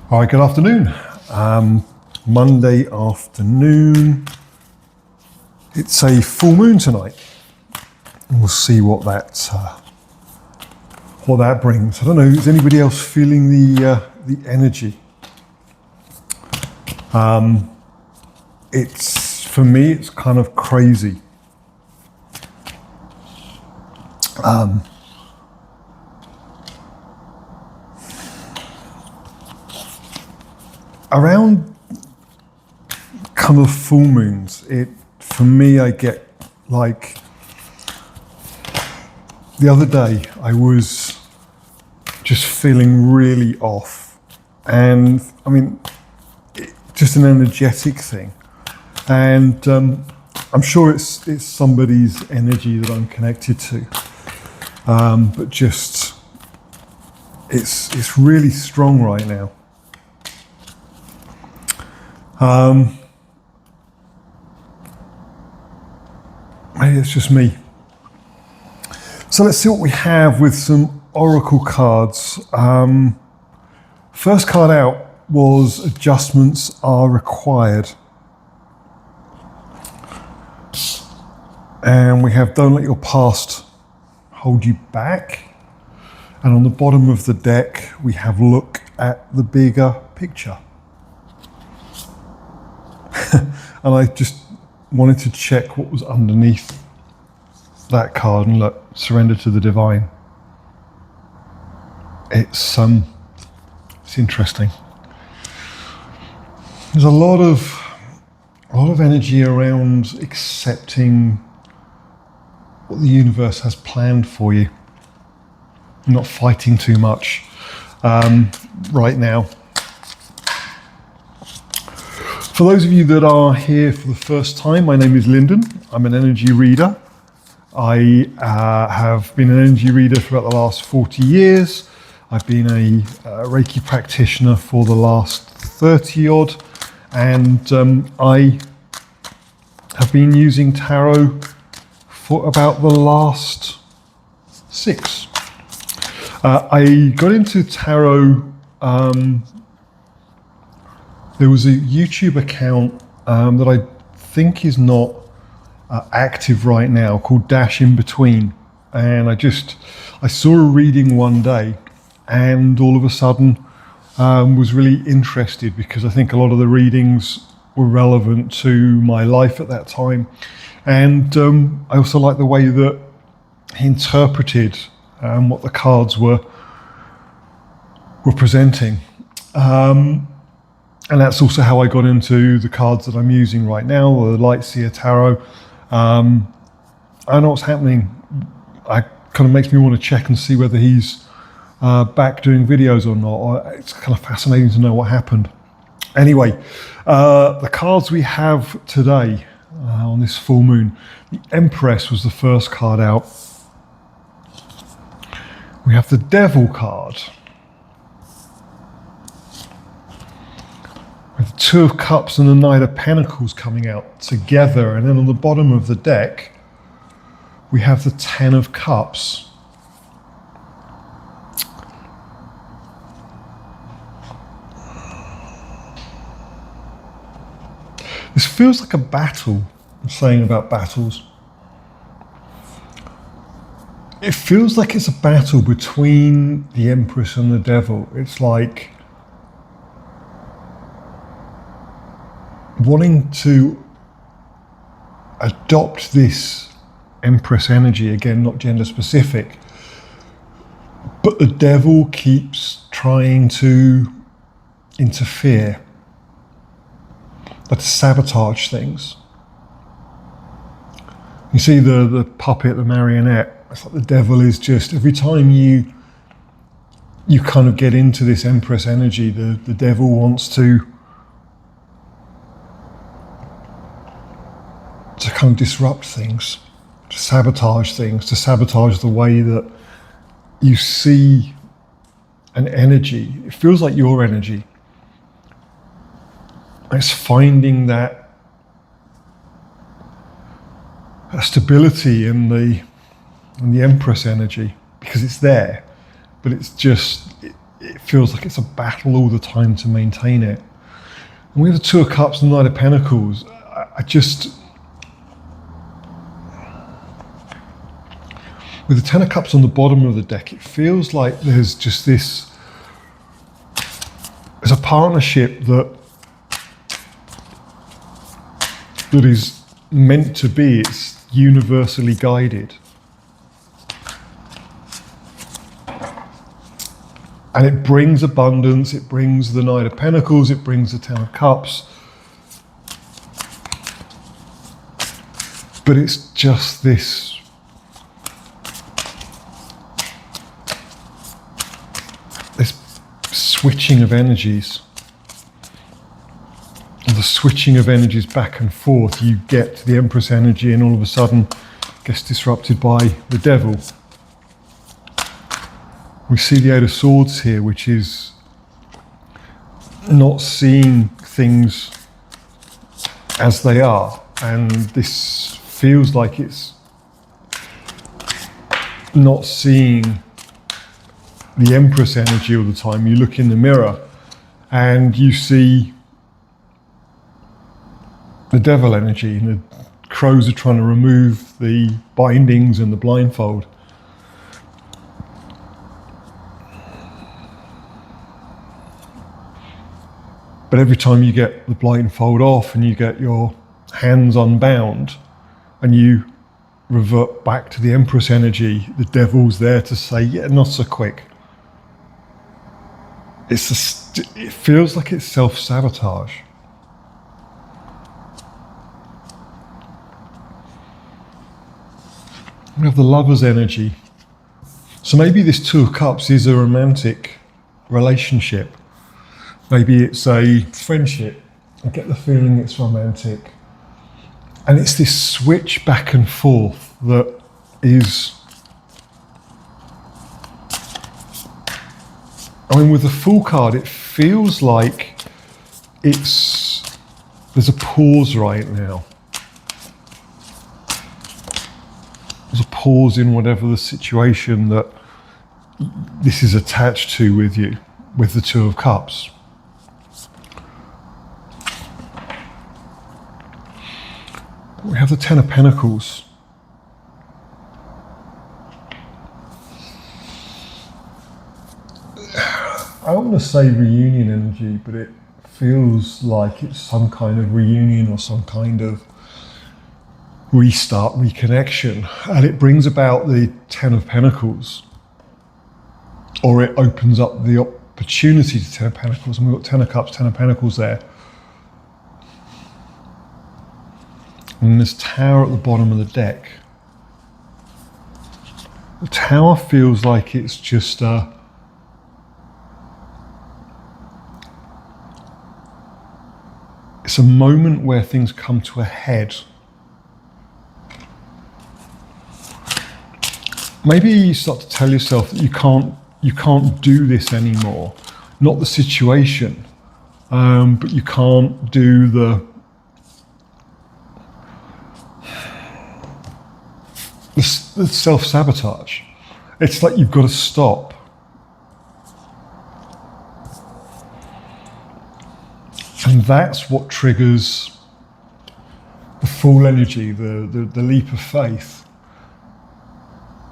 All right, good afternoon. Monday afternoon. It's a full moon tonight. We'll see what that brings. I don't know. Is anybody else feeling the energy? It's for me. It's kind of crazy. Around kind of full moons, for me, I get like, the other day I was just feeling really off, and I mean, just an energetic thing, and I'm sure it's somebody's energy that I'm connected to, but just it's really strong right now. Maybe it's just me. So let's see what we have with some oracle cards. First card out was adjustments are required. And we have don't let your past hold you back. And on the bottom of the deck, we have look at the bigger picture. And I just wanted to check what was underneath that card, and look, surrender to the divine. It's interesting. There's a lot of energy around accepting what the universe has planned for you. Not fighting too much right now. For those of you that are here for the first time, my name is Lyndon. I'm an energy reader. I have been an energy reader for about the last 40 years. I've been a Reiki practitioner for the last 30 odd, and I have been using tarot for about the last 6. I got into tarot. There was a YouTube account that I think is not active right now, called Dash In Between, and I saw a reading one day, and all of a sudden was really interested, because I think a lot of the readings were relevant to my life at that time, and I also like the way that he interpreted what the cards were presenting. And that's also how I got into the cards that I'm using right now, the Light Seer Tarot. I know what's happening. It kind of makes me want to check and see whether he's back doing videos or not. It's kind of fascinating to know what happened. Anyway, the cards we have today on this full moon, the Empress was the first card out. We have the Devil card. With the Two of Cups and the Knight of Pentacles coming out together, and then on the bottom of the deck we have the Ten of Cups. This feels like a battle. I'm saying about battles. It feels like it's a battle between the Empress and the Devil. It's like wanting to adopt this Empress energy, again, not gender specific, but the Devil keeps trying to interfere, but to sabotage things. You see the puppet, the marionette, it's like the Devil is just, every time you kind of get into this Empress energy, the Devil wants to kind of disrupt things, to sabotage things, to sabotage the way that you see an energy. It feels like your energy. It's finding that stability in the Empress energy, because it's there, but it's just it feels like it's a battle all the time to maintain it. And we have the Two of Cups and the Knight of Pentacles. With the Ten of Cups on the bottom of the deck, it feels like there's just this, there's a partnership that is meant to be, it's universally guided. And it brings abundance, it brings the Knight of Pentacles, it brings the Ten of Cups. But it's just this switching of energies. And the switching of energies back and forth, you get to the Empress energy and all of a sudden it gets disrupted by the Devil. We see the Eight of Swords here, which is not seeing things as they are. And this feels like it's not seeing the Empress energy all the time. You look in the mirror and you see the Devil energy, and the crows are trying to remove the bindings and the blindfold. But every time you get the blindfold off and you get your hands unbound and you revert back to the Empress energy, the Devil's there to say, yeah, not so quick. It feels like it's self-sabotage. We have the Lover's energy. So maybe this Two of Cups is a romantic relationship. Maybe it's a friendship. I get the feeling it's romantic. And it's this switch back and forth that is, I mean, with the Fool card, it feels like there's a pause right now. There's a pause in whatever the situation that this is attached to with you, with the Two of Cups. We have the Ten of Pentacles. I don't want to say reunion energy, but it feels like it's some kind of reunion or some kind of restart, reconnection. And it brings about the Ten of Pentacles, or it opens up the opportunity to Ten of Pentacles. And we've got Ten of Cups, Ten of Pentacles there. And this Tower at the bottom of the deck. The Tower feels like it's just it's a moment where things come to a head. Maybe you start to tell yourself that you can't do this anymore. Not the situation, but you can't do the self-sabotage. It's like you've got to stop. And that's what triggers the Fool energy, the leap of faith.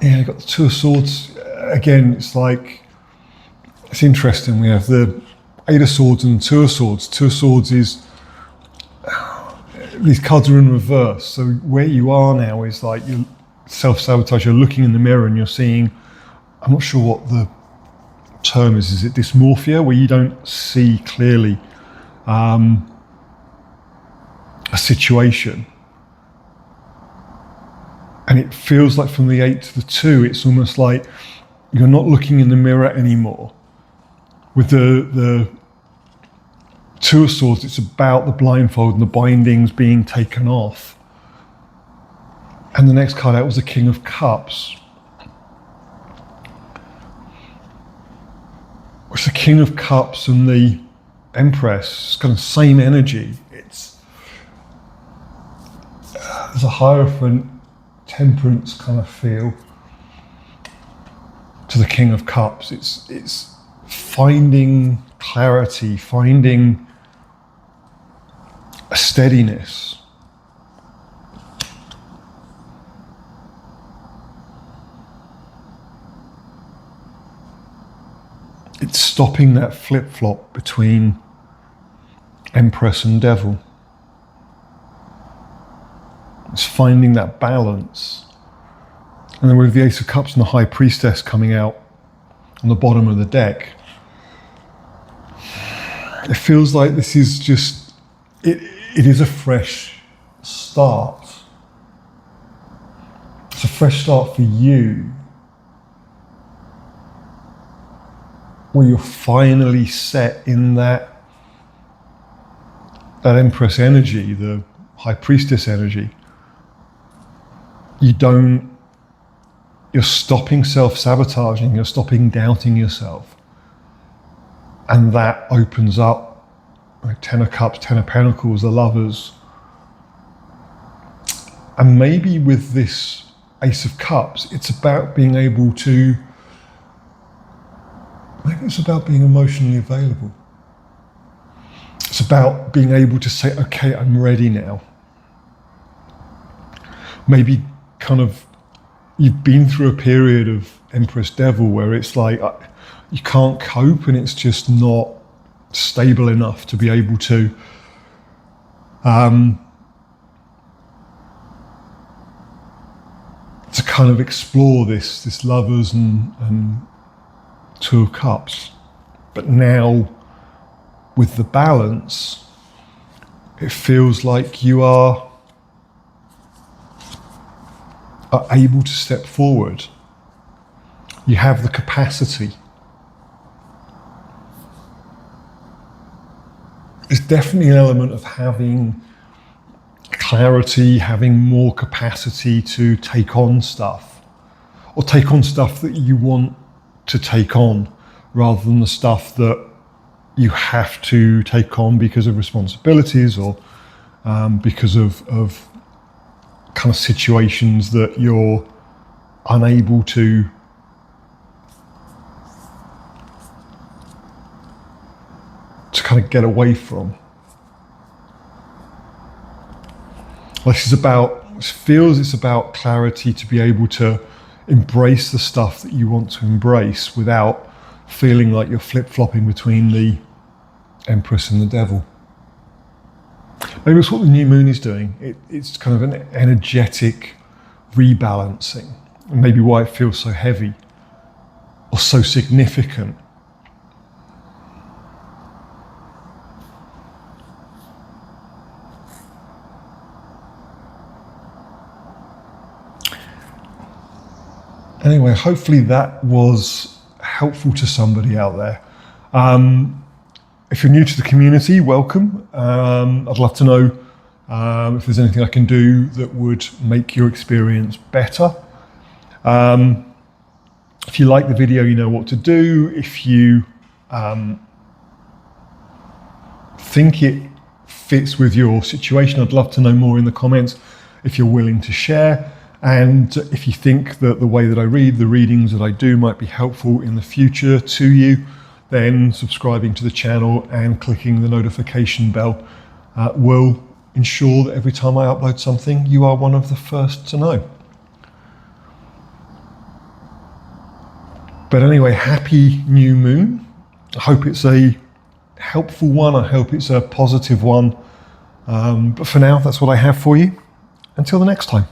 Yeah, you've got the Two of Swords. Again, it's interesting. We have the Eight of Swords and the Two of Swords. Two of Swords is, these cards are in reverse. So where you are now is like you're self-sabotage. You're looking in the mirror and you're seeing, I'm not sure what the term is it dysmorphia, where you don't see clearly a situation. And it feels like from the 8 to the 2, it's almost like you're not looking in the mirror anymore. With the Two of Swords, it's about the blindfold and the bindings being taken off. And the next card out was the King of Cups. It's the King of Cups and the Empress. It's kind of same energy. There's a Hierophant, Temperance kind of feel to the King of Cups. It's finding clarity, finding a steadiness. It's stopping that flip-flop between Empress and Devil. It's finding that balance. And then with the Ace of Cups and the High Priestess coming out on the bottom of the deck, it feels like this is just, it is a fresh start. It's a fresh start for you, where you're finally set in that Empress energy, the High Priestess energy. You're stopping self-sabotaging, you're stopping doubting yourself. And that opens up like Ten of Cups, Ten of Pentacles, the Lovers. And maybe with this Ace of Cups, it's about being able to, maybe it's about being emotionally available. It's about being able to say, okay, I'm ready now. Maybe kind of, you've been through a period of Empress Devil where it's like, you can't cope and it's just not stable enough to be able to kind of explore this Lovers and Two of Cups. But now with the balance, it feels like you are able to step forward. You have the capacity. There's definitely an element of having clarity, having more capacity to take on stuff, or take on stuff that you want to take on, rather than the stuff that you have to take on because of responsibilities or because of kind of situations that you're unable to kind of get away from. This feels it's about clarity to be able to embrace the stuff that you want to embrace without feeling like you're flip-flopping between the Empress and the Devil. Maybe it's what the new moon is doing. It's kind of an energetic rebalancing, and maybe why it feels so heavy or so significant. Anyway, hopefully that was helpful to somebody out there. If you're new to the community, welcome. I'd love to know if there's anything I can do that would make your experience better. If you like the video, you know what to do. If you think it fits with your situation, I'd love to know more in the comments if you're willing to share. And if you think that the way that I read, the readings that I do might be helpful in the future to you, then subscribing to the channel and clicking the notification bell will ensure that every time I upload something, you are one of the first to know. But anyway, happy new moon. I hope it's a helpful one. I hope it's a positive one. But for now, that's what I have for you. Until the next time.